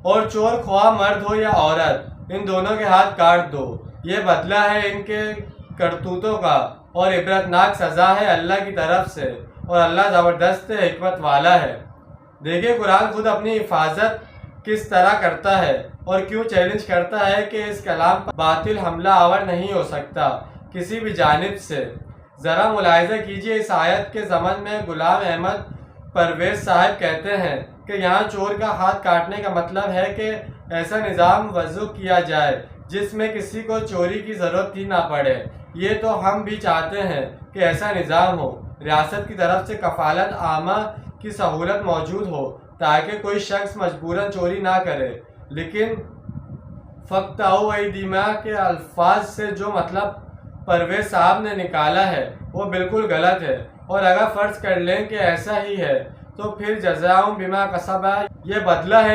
اور چور خواہ مرد ہو یا عورت ان دونوں کے ہاتھ کاٹ دو۔ یہ بدلہ ہے ان کے کرتوتوں کا اور عبرتناک سزا ہے اللہ کی طرف سے، اور اللہ زبردست حکمت والا ہے۔ دیکھیں قرآن خود اپنی حفاظت کس طرح کرتا ہے اور کیوں چیلنج کرتا ہے کہ اس کلام پر باطل حملہ آور نہیں ہو سکتا کسی بھی جانب سے۔ ذرا ملاحظہ کیجئے، اس آیت کے ضمن میں غلام احمد پرویز صاحب کہتے ہیں کہ یہاں چور کا ہاتھ کاٹنے کا مطلب ہے کہ ایسا نظام وضع کیا جائے جس میں کسی کو چوری کی ضرورت ہی نہ پڑے۔ یہ تو ہم بھی چاہتے ہیں کہ ایسا نظام ہو، ریاست کی طرف سے کفالت عامہ کی سہولت موجود ہو تاکہ کوئی شخص مجبوراً چوری نہ کرے، لیکن فَاقْطَعُوا أَيْدِيَهُمْ کے الفاظ سے جو مطلب پرویز صاحب نے نکالا ہے وہ بالکل غلط ہے، اور اگر فرض کر لیں کہ ایسا ہی ہے تو پھر جزاؤں بما کسبا، یہ بدلہ ہے